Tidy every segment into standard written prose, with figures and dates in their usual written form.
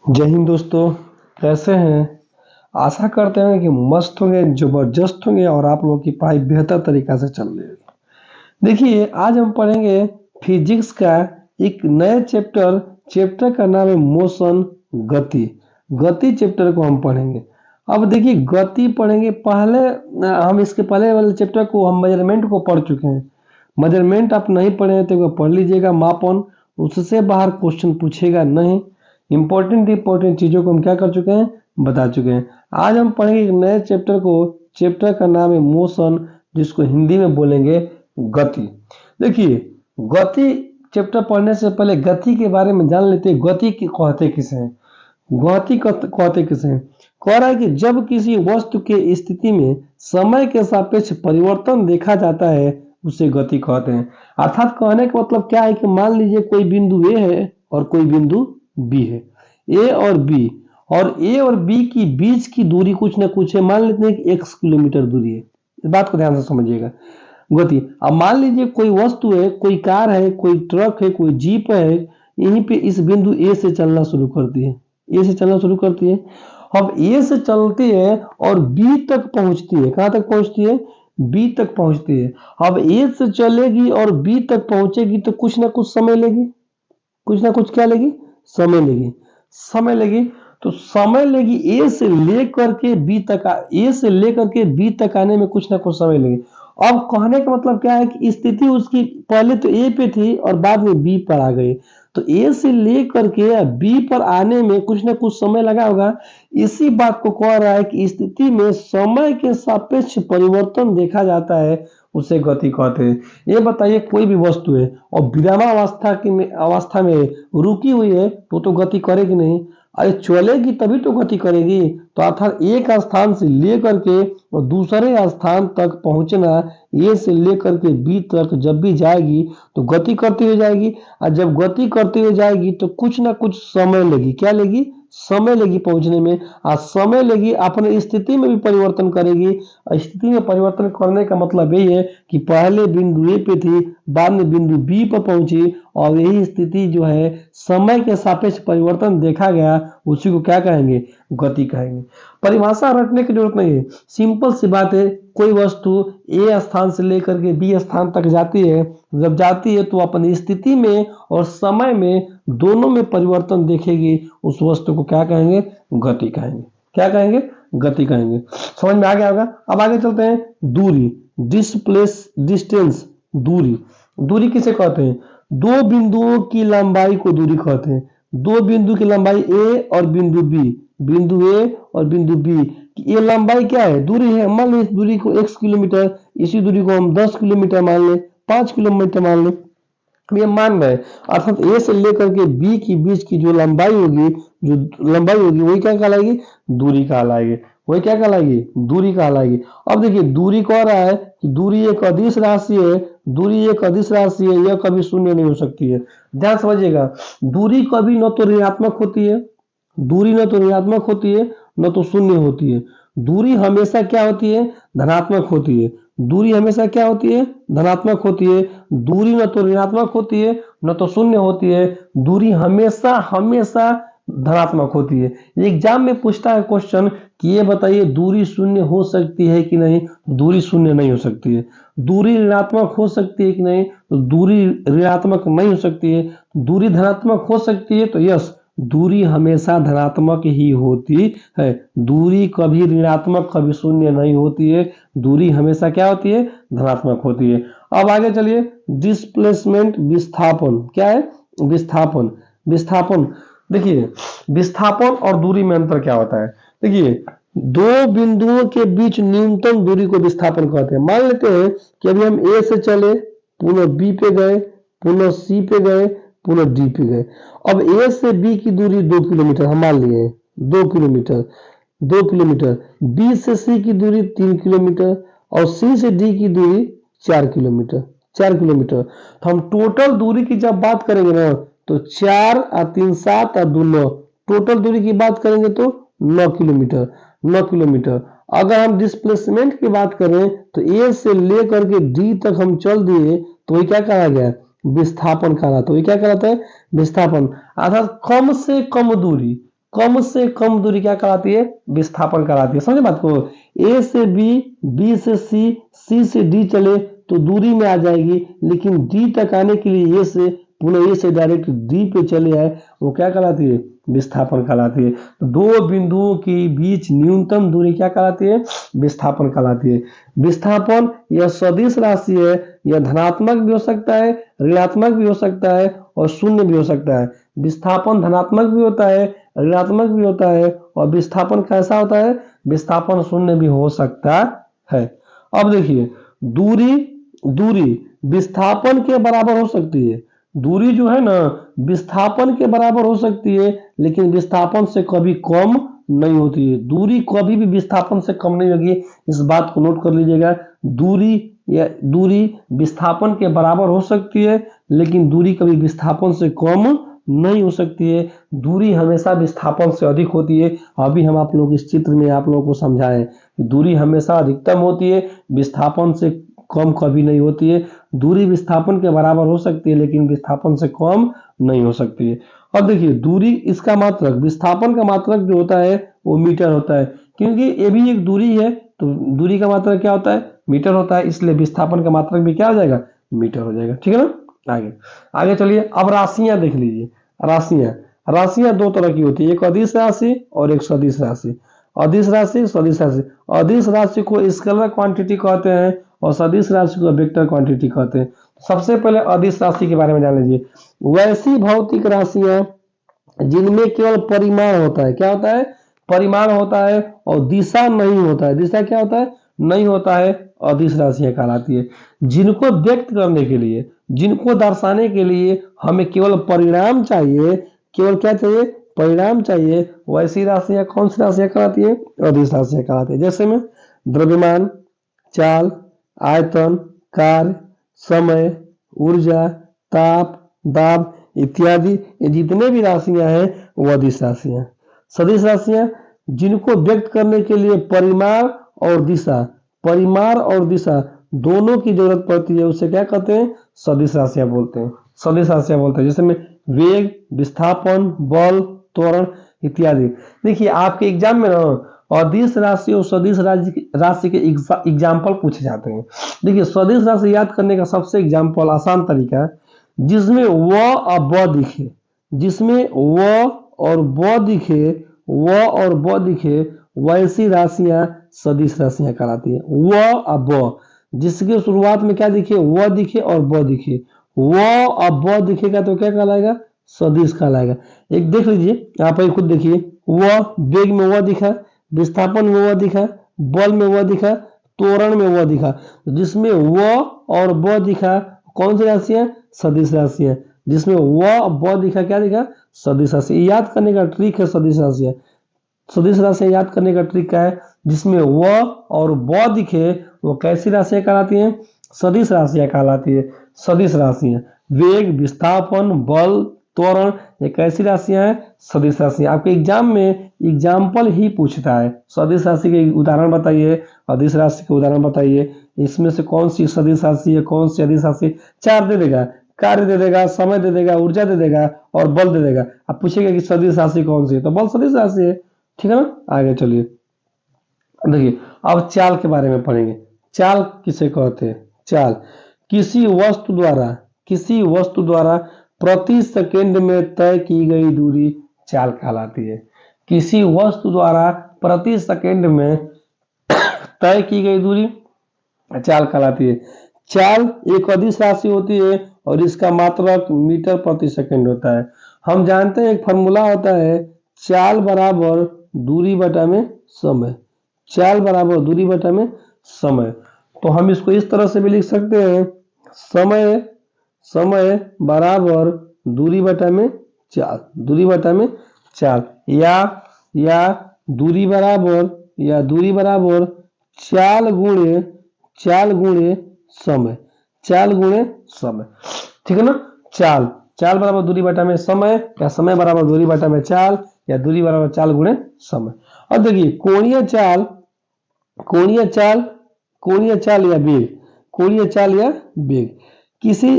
जय हिंद दोस्तों, कैसे हैं। आशा करते हैं कि मस्त होंगे, जबरदस्त होंगे और आप लोगों की पढ़ाई बेहतर तरीका से चल रही है। देखिए, आज हम पढ़ेंगे फिजिक्स का एक नए चैप्टर। चैप्टर का नाम है मोशन, गति। गति चैप्टर को हम पढ़ेंगे। अब देखिए, गति पढ़ेंगे। पहले हम इसके पहले वाले चैप्टर को हम मेजरमेंट को पढ़ चुके हैं। मेजरमेंट आप नहीं पढ़े हैं तो एक बार पढ़ लीजिएगा। मापन, उससे बाहर क्वेश्चन पूछेगा नहीं। इंपॉर्टेंट चीजों को हम क्या कर चुके हैं, बता चुके हैं। आज हम पढ़ेंगे एक नए चैप्टर को। चैप्टर का नाम है मोशन, जिसको हिंदी में बोलेंगे गति। देखिए, गति चैप्टर पढ़ने से पहले गति के बारे में जान लेते हैं। गति की कहते किसे हैं, गति कहते किसे हैं। कह रहा है कि जब किसी वस्तु के स्थिति में समय के सापेक्ष परिवर्तन देखा जाता है, उसे गति कहते हैं। अर्थात कहने का मतलब क्या है कि मान लीजिए कोई बिंदु ए है और कोई बिंदु बी है। ए और बी, और ए और बी की बीच की दूरी कुछ ना कुछ है। मान लेते हैं कि x किलोमीटर दूरी है। इस बात को ध्यान से समझिएगा। गति, अब मान लीजिए कोई वस्तु है, कोई कार है, कोई ट्रक है, कोई जीप है। यहीं पे इस बिंदु ए से चलना शुरू करती है। ए से चलना शुरू करती है। अब ए से चलती है और बी तक पहुंचती है। कहां तक पहुंचती है, बी तक पहुंचती है। अब ए से चलेगी और बी तक पहुंचेगी तो कुछ ना कुछ समय लेगी। कुछ ना कुछ क्या लेगी, समय लेगी। समय लेगी तो समय लेगी ए से लेकर के बी तक। ए से लेकर के बी तक आने में कुछ ना कुछ समय लेगी। अब कहने का मतलब क्या है कि स्थिति उसकी पहले तो ए पे थी और बाद में बी पर आ गई। तो ए से लेकर के बी पर आने में कुछ ना कुछ समय लगा होगा। इसी बात को कह रहा है कि स्थिति में समय के सापेक्ष परिवर्तन देखा जाता है, उसे गति कहते हैं। ये बताइए, कोई भी वस्तु है और अवस्था में रुकी हुई है तो गति करेगी नहीं। अरे चलेगी तभी तो गति करेगी। तो अर्थात एक स्थान से लेकर के और दूसरे स्थान तक पहुंचना, ए से लेकर के बी तक जब भी जाएगी तो गति करती हुई जाएगी। और जब गति करती हुई जाएगी तो कुछ ना कुछ समय लेगी। क्या लेगी, समय लेगी पहुंचने में। और समय लेगी, अपने स्थिति में भी परिवर्तन करेगी। स्थिति में परिवर्तन करने का मतलब यही है कि पहले बिंदु ए पे थी, बाद में बिंदु बी पर पहुंची, और यही स्थिति जो है समय के सापेक्ष परिवर्तन देखा गया, उसी को क्या कहेंगे, गति कहेंगे। परिभाषा रटने की जरूरत नहीं है, सिंपल सी बात है। कोई वस्तु ए स्थान से लेकर के बी स्थान तक जाती है। जब जाती है तो अपनी स्थिति में और समय में दोनों में परिवर्तन देखेगी। उस वस्तु को क्या कहेंगे, गति कहेंगे। क्या कहेंगे, गति कहेंगे। समझ में आ गया होगा। अब आगे चलते हैं। दूरी, डिस्टेंस, दूरी। दूरी किसे कहते हैं, दो बिंदुओं की लंबाई को दूरी कहते हैं। दो बिंदु की लंबाई ए और बिंदु बी, बिंदु ए और बिंदु बी, ये लंबाई क्या है, दूरी है। मान लो इस दूरी को x किलोमीटर, इसी दूरी को हम 10 किलोमीटर मान लें, 5 किलोमीटर मान लें, ये मान रहे। अर्थात ए से लेकर के बी की बीच की जो लंबाई होगी, वही क्या कहलाएगी, दूरी कहलाएगी। वही क्या कहलाएगी, दूरी कहलाएगी। अब देखिए, दूरी कह रहा है कि दूरी एक अदिश राशि है। दूरी एक अदिश राशि है, यह कभी शून्य नहीं हो सकती है। ध्यान समझिएगा, दूरी कभी न तो ऋणात्मक होती है, दूरी न तो ऋणात्मक होती है, न तो शून्य होती है। दूरी हमेशा क्या होती है, धनात्मक होती है। दूरी हमेशा क्या होती है, धनात्मक होती है। दूरी न तो ऋणात्मक होती है, न तो शून्य होती है। दूरी हमेशा हमेशा धनात्मक होती है। एग्जाम में पूछता है क्वेश्चन कि ये बताइए दूरी शून्य हो सकती है कि नहीं, दूरी शून्य नहीं हो सकती है। दूरी ऋणात्मक हो सकती है कि नहीं, तो दूरी ऋणात्मक नहीं हो सकती है। दूरी धनात्मक हो सकती है, तो यस, दूरी हमेशा धनात्मक ही होती है। दूरी कभी ऋणात्मक कभी शून्य नहीं होती है। दूरी हमेशा क्या होती है, धनात्मक होती है। अब आगे चलिए, डिस्प्लेसमेंट, विस्थापन। क्या है, विस्थापन। विस्थापन, देखिए, विस्थापन और दूरी में अंतर क्या होता है। देखिए, दो बिंदुओं के बीच न्यूनतम दूरी को विस्थापन कहते हैं। मान लेते हैं कि अभी हम ए से चले, पुनः बी पे गए, पुनः सी पे गए, पुनः डी पे गए। अब ए से बी की दूरी 2 किलोमीटर हम मान लिए, 2 किलोमीटर, 2 किलोमीटर। बी से सी की दूरी 3 किलोमीटर और सी से डी की दूरी 4 किलोमीटर, 4 किलोमीटर। तो हम टोटल दूरी की जब बात करेंगे ना, तो 4 और 3 7 और 2 9, टोटल दूरी की बात करेंगे तो 9 किलोमीटर, 9 किलोमीटर। अगर हम डिस्प्लेसमेंट की बात करें तो ए से लेकर के डी तक हम चल दिए, तो ये क्या कहा गया, विस्थापन कहलाता है। तो ये क्या कहलाता है, विस्थापन। अर्थात कम से कम दूरी, कम से कम दूरी क्या कहलाती है? विस्थापन कहलाती है। समझे बात को? ए से बी, बी से सी, सी से डी चले तो दूरी में आ जाएगी, लेकिन डी तक आने के लिए ए से पुनः ए से डायरेक्ट डी पे चले आए, वो क्या कहलाती है? विस्थापन कहलाती है। तो दो बिंदुओं के बीच न्यूनतम दूरी क्या कहलाती है? विस्थापन कहलाती है। विस्थापन यह सदिश राशि है, यह धनात्मक भी हो सकता है, ऋणात्मक भी हो सकता है और शून्य भी हो सकता है। विस्थापन धनात्मक भी होता है, ऋणात्मक भी होता है और विस्थापन कैसा होता है? विस्थापन शून्य भी हो सकता है। अब देखिए, दूरी दूरी विस्थापन के बराबर हो सकती है। दूरी जो है ना विस्थापन के बराबर हो सकती है, लेकिन विस्थापन से कभी कम नहीं होती है। दूरी कभी भी विस्थापन से कम नहीं होगी, इस बात को नोट कर लीजिएगा। दूरी विस्थापन के बराबर हो सकती है, लेकिन दूरी कभी विस्थापन से कम नहीं हो सकती है। दूरी हमेशा विस्थापन से अधिक होती है। अभी हम आप लोग इस चित्र में आप लोगों को समझाएं कि दूरी हमेशा अधिकतम होती है, विस्थापन से कम कभी नहीं होती है। दूरी विस्थापन के बराबर हो सकती है, लेकिन विस्थापन से कम नहीं हो सकती है। अब देखिए, दूरी इसका मात्रक, विस्थापन का मात्रक जो होता है वो मीटर होता है, क्योंकि ये भी एक दूरी है, तो दूरी का मात्रक क्या होता है? मीटर होता है, इसलिए विस्थापन का मात्रक भी क्या हो जाएगा? मीटर हो जाएगा। ठीक है ना? आगे आगे चलिए, अब राशियां देख लीजिए। राशियां दो तरह की होती है, एक अदिश राशि और एक सदिश राशि। अदिश राशि, सदिश राशि। अदिश राशि को स्केलर क्वांटिटी कहते हैं और सदिश राशि को वेक्टर क्वांटिटी कहते हैं। सबसे पहले अदिश राशि के बारे में जान लीजिए। वैसी भौतिक राशियां जिनमें केवल परिमाण होता है। क्या होता है? परिमाण होता है और दिशा नहीं होता है। दिशा क्या होता है? नहीं होता है, अदिश राशियां कहलाती है। जिनको व्यक्त करने के लिए, जिनको दर्शाने के लिए हमें केवल परिणाम चाहिए, केवल क्या चाहिए? परिणाम चाहिए, वैसी राशियां कौन सी राशियां कहलाती है? अदिश राशियां कहलाती है। जैसे में द्रव्यमान, चाल, आयतन, कार्य, समय, ऊर्जा, ताप, दाब इत्यादि, ये जितने भी राशियां हैं वो अदिश राशियां। सदिश राशियां जिनको व्यक्त करने के लिए परिमाण और दिशा दोनों की जरूरत पड़ती है, उसे क्या कहते हैं? सदिश राशियां बोलते हैं। सदिश राशियां बोलते हैं। जैसे में वेग, विस्थापन, बल, त्वरण इत्यादि। देखिए, आपके एग्जाम में ना अदिश राशि और सदिश राशि के एग्जाम्पल पूछे जाते हैं। देखिए, सदिश राशि याद करने का सबसे एग्जाम्पल आसान तरीका है, जिसमें व और ब दिखे, जिसमें व और ब दिखे, व और ब दिखे, वैसी राशियां सदिश राशियां कहलाती है। व और ब, जिसके शुरुआत में क्या दिखे? व दिखे और ब दिखे, व और ब दिखेगा तो क्या कहलाएगा? सदिश कहलाएगा। एक देख लीजिए, आप खुद देखिए, व वेग में व दिखा, विस्थापन में व दिखा, बल में व दिखा, त्वरण में व दिखा। जिसमें व और ब दिखा, कौन सी राशियां? सदिश राशियां। जिसमें व ब दिखा, क्या दिखा? सदिश राशि। याद करने का ट्रिक है सदिश राशियां। सदिश राशियां याद करने का ट्रिक क्या है? जिसमें व और ब दिखे वो कैसी राशियां कहलाती हैं? सदिश राशियां कहलाती है। सदिश राशियां वेग, विस्थापन, बल, त्वरण, ये कैसी राशियां हैं? सदिश राशियां। आपके एग्जाम में एग्जाम्पल ही पूछता है, सदिश राशि के उदाहरण बताइए, अदिश राशि के उदाहरण बताइए, इसमें से कौन सी सदिश राशि है, कौन सी अदिश राशि। चार दे देगा, कार्य दे देगा, समय दे देगा, ऊर्जा दे देगा और बल दे देगा। अब पूछेगा कि सदिश राशि कौन सी है, तो बल सदिश राशि है। ठीक है ना? आगे चलिए, देखिए अब चाल के बारे में पढ़ेंगे। चाल किसे कहते हैं? चाल किसी वस्तु द्वारा प्रति सेकंड में तय की गई दूरी चाल कहलाती है। किसी वस्तु द्वारा प्रति सेकंड में तय की गई दूरी चाल कहलाती है। चाल एक अदिश राशि होती है और इसका मात्रक मीटर प्रति सेकंड होता है। हम जानते हैं एक फॉर्मूला होता है, चाल बराबर दूरी बटा में समय। चाल बराबर दूरी बटा में समय। तो हम इसको इस तरह से भी लिख सकते हैं, समय बराबर दूरी बटा में चाल, दूरी बटा में चाल, या दूरी बराबर चाल गुणे समय, चाल गुणे समय। ठीक है ना? चाल बराबर दूरी बटा में समय, या समय बराबर दूरी बटा में चाल, या दूरी बराबर चाल गुणे समय। और देखिए, कोणीय चाल या वेग किसी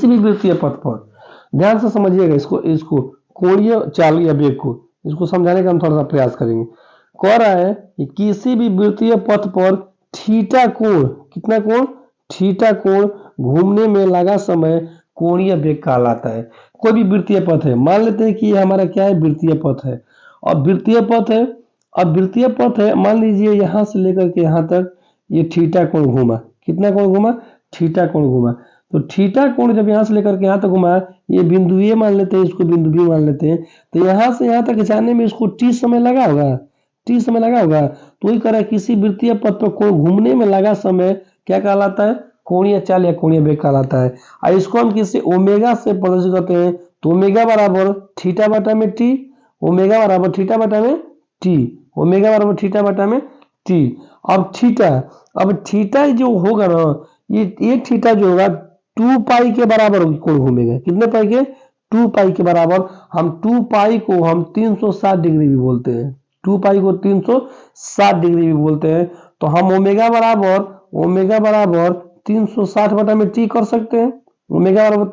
भी वृत्तीय पथ पर ध्यान से समझिएगा इसको, इसको कोणीय चाल या वेग को, इसको समझाने का हम थोड़ा सा प्रयास करेंगे। कह रहा है कि किसी भी वृत्तीय पथ पर थीटा कोण, कितना कोण, थीटा कोण घूमने में लगा समय कोणीय वेग कहलाता है। कोई भी वृत्तीय पथ है, मान लेते हैं कि ये हमारा क्या है, वृत्तीय पथ है, और वृत्तीय पथ है, अब वृत्तीय पथ है, मान लीजिए यहां से लेकर के यहां तक ये थीटा कोण घूमा, कितना कोण घूमा, थीटा कोण घूमा। तो थीटा कोण जब यहां से लेकर के यहां तक घुमा, ये बिंदु ए मान लेते हैं, इसको बिंदु बी मान लेते हैं, तो यहां से यहां तक जाने में इसको टी समय लगा होगा, टी समय लगा होगा। तो वही कह रहा है किसी वृत्तीय पथ पर कोण घूमने में लगा समय क्या कहलाता है, कोणीय चाल या कोणीय वेग कहलाता है। और इसको हम किसी ओमेगा से प्रदर्शित करते हैं, तो ओमेगा बराबर थीटा बटा में टी, ओमेगा बराबर थीटा बटा में टी, ओमेगा बराबर थीटा बटा में टी। अब थीटा, अब थीटा जो होगा ना, ये थीटा जो होगा 2 पाई के बराबर कोण घूमेगा, कितने पाई के, 2 पाई के बराबर। हम 2 पाई को हम 360 डिग्री भी बोलते हैं, 2 पाई को 360 डिग्री भी बोलते हैं। तो हम ओमेगा बराबर, ओमेगा बराबर 360 बटा में टी कर सकते हैं, ओमेगा बराबर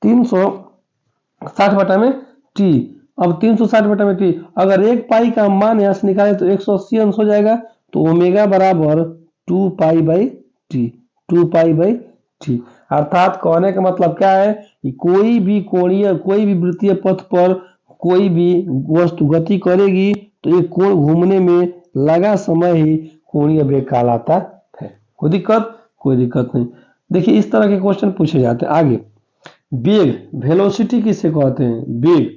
360 बटा में टी। अब 360 बटा में टी, अगर 1 पाई का मान यहां से निकाले तो 180 अंश हो जाएगा। तो ओमेगा बराबर 2 pi by T, 2 pi by T. अर्थात कहने का मतलब क्या है कि कोई भी कोणीय, कोई भी वृत्तीय पथ पर कोई भी वस्तु गति करेगी तो ये कोण घूमने में लगा समय ही कोणीय वेग कहलाता है। कोई दिक्कत, कोई दिक्कत नहीं। देखिए इस तरह के क्वेश्चन पूछे जाते हैं। आगे वेग, वेलोसिटी किसे कहते हैं, वेग,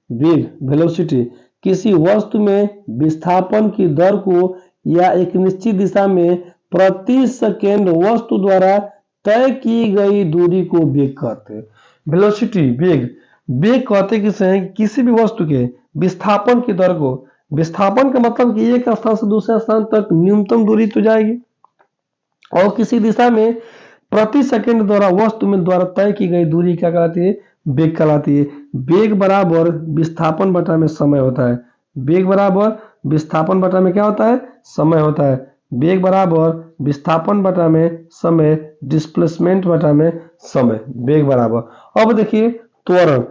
वेग वेलोसिटी किसी वस्तु में विस्थापन की दर को या एक निश्चित दिशा में प्रति सेकेंड वस्तु द्वारा तय की गई दूरी को वेग कहते हैं। वेलोसिटी, वेग, वेग कहते किसे हैं, किसी भी वस्तु के विस्थापन की दर को, विस्थापन का मतलब कि एक स्थान से दूसरे स्थान तक न्यूनतम दूरी तो जाएगी, और किसी दिशा में प्रति सेकंड द्वारा वस्तु में द्वारा तय की गई दूरी क्या कहलाती है, वेग कहलाती है। वेग बराबर विस्थापन बटा में समय होता है, वेग बराबर विस्थापन बटा में क्या होता है, समय होता है। वेग बराबर विस्थापन बटा में समय, डिस्प्लेसमेंट बटा में समय, वेग बराबर। अब देखिए त्वरण,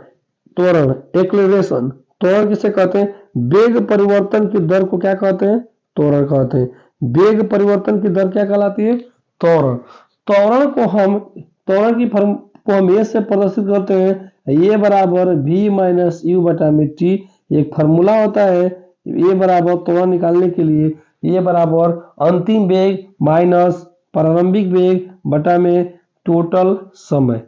त्वरण एक्लेरेशन, त्वरण किसे कहते हैं, वेग परिवर्तन की दर को क्या कहते हैं, त्वरण कहते हैं। वेग परिवर्तन की दर क्या कहलाती है, त्वरण। त्वरण को हम, त्वरण की फॉर्म को हम ए से प्रदर्शित करते हैं, ए बराबर v माइनस यू बटा में टी। एक फार्मूला होता है ए बराबर त्वरण निकालने के लिए, ए बराबर अंतिम वेग माइनस प्रारंभिक वेग बटा में टोटल समय।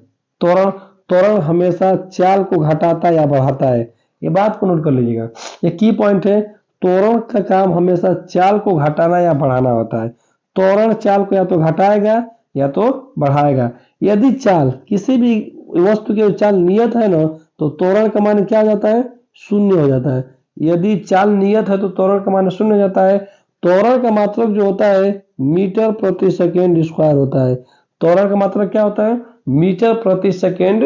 त्वरण, त्वरण हमेशा चाल को घटाता या बढ़ाता है, ये बात को नोट कर लीजिएगा, ये की पॉइंट है। त्वरण का काम हमेशा चाल को घटाना या बढ़ाना होता है। त्वरण चाल को या तो घटाएगा या तो बढ़ाएगा। यदि चाल, किसी भी वस्तु की चाल नियत है ना, तो त्वरण का मान क्या हो जाता है, शून्य हो जाता है। यदि चाल नियत है तो त्वरण का मान शून्य हो जाता है। त्वरण का मात्रक जो होता है मीटर प्रति सेकेंड स्क्वायर होता है। त्वरण का मात्रक क्या होता है, मीटर प्रति सेकेंड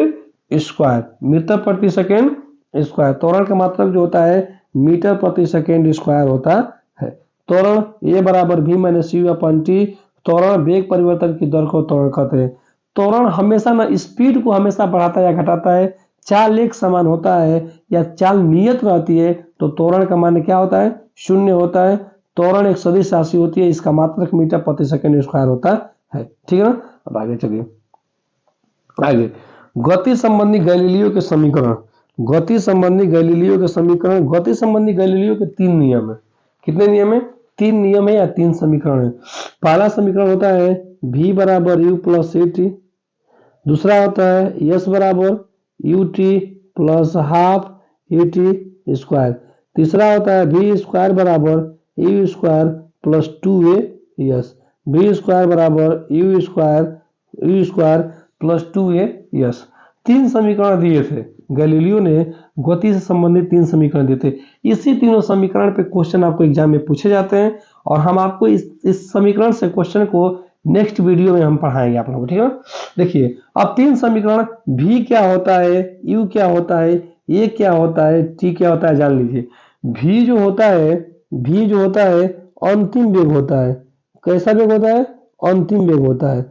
स्क्वायर, मीटर प्रति सेकेंड स्क्वायर। त्वरण का मात्रक जो होता है मीटर प्रति सेकेंड स्क्वायर होता है। त्वरण ए बराबर v minus you upon T. त्वरण वेग परिवर्तन की दर को त्वरण कहते हैं। त्वरण हमेशा ना स्पीड को हमेशा बढ़ाता या घटाता है। चाल एक समान होता है या चाल नियत रहती है तो त्वरण का मान क्या होता है, शून्य होता है। त्वरण एक सदिश राशि होती है, इसका मात्रक मीटर प्रति सेकेंड स्क्वायर होता है। ठीक है ना। अब आगे चलिए, आगे गति संबंधी गैलीलियो के समीकरण, गति संबंधी गैलीलियो के समीकरण। गति संबंधी गैलीलियो के 3 नियम है। कितने नियम है, 3 नियम है या 3 समीकरण है। पहला समीकरण होता है v बराबर यू प्लस ए टी। दूसरा होता है s बराबर u t plus half a t square. तीसरा होता है v स्क्वायर बराबर u square plus 2a s, v square बराबर u square plus 2a s. 3 समीकरण दिए थे गैलीलियो ने, गति से संबंधित 3 समीकरण दिए थे। इसी तीनों समीकरण पे क्वेश्चन आपको एग्जाम में पूछे जाते हैं, और हम आपको इस समीकरण से क्वेश्चन को नेक्स्ट वीडियो में हम पढ़ाएंगे आप लोगों को। ठीक है, देखिए अब 3 समीकरण, v क्या होता है, u क्या होता है, a क्या होता है, t क्या होता है, जान लीजिए। v जो होता है, v जो होता है अंतिम वेग होता है। कैसा वेग होता है, अंतिम वेग होता है।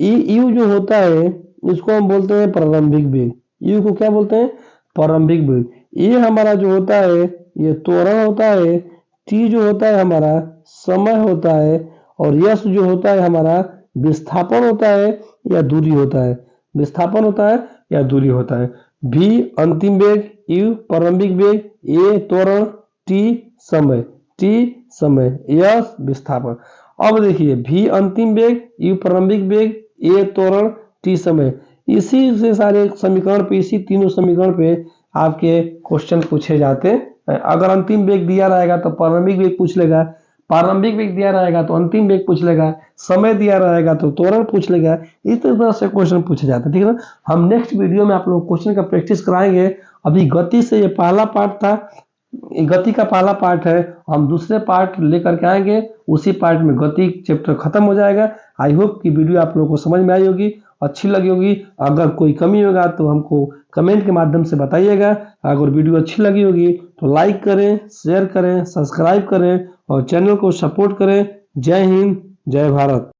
u जो होता है इसको हम बोलते हैं प्रारंभिक वेग। यू को क्या बोलते हैं, प्रारंभिक वेग। ये हमारा जो होता है ये त्वरण होता है, टी जो होता है हमारा समय होता है, और यश जो होता है हमारा विस्थापन होता है या दूरी होता है, विस्थापन होता है या दूरी होता है। भी अंतिम वेग, यू प्रारंभिक वेग, ए त्वरण, टी समय, यश विस्थापन। अब देखिए भी अंतिम वेग, यू प्रारंभिक वेग, ए त्वरण, टी समय, इसी से सारे समीकरण पे, इसी तीनों समीकरण पे आपके क्वेश्चन पूछे जाते हैं। अगर अंतिम वेग दिया रहेगा तो प्रारंभिक वेग पूछ लेगा, प्रारंभिक वेग दिया रहेगा तो अंतिम वेग पूछ लेगा, समय दिया रहेगा तो त्वरण पूछ लेगा। इस तरह से क्वेश्चन पूछे जाते हैं, ठीक है ना। हम नेक्स्ट वीडियो में आप लोग क्वेश्चन का प्रैक्टिस कराएंगे। अभी गति से ये पहला पार्ट था, गति का पहला पार्ट है, हम दूसरे पार्ट लेकर के आएंगे, उसी पार्ट में गति चैप्टर खत्म हो जाएगा। आई होप कि वीडियो आप लोगों को समझ में आई होगी, अच्छी लगी होगी। अगर कोई कमी होगा तो हमको कमेंट के माध्यम से बताइएगा। अगर वीडियो अच्छी लगी होगी तो लाइक करें, शेयर करें, सब्सक्राइब करें और चैनल को सपोर्ट करें। जय हिंद, जय भारत।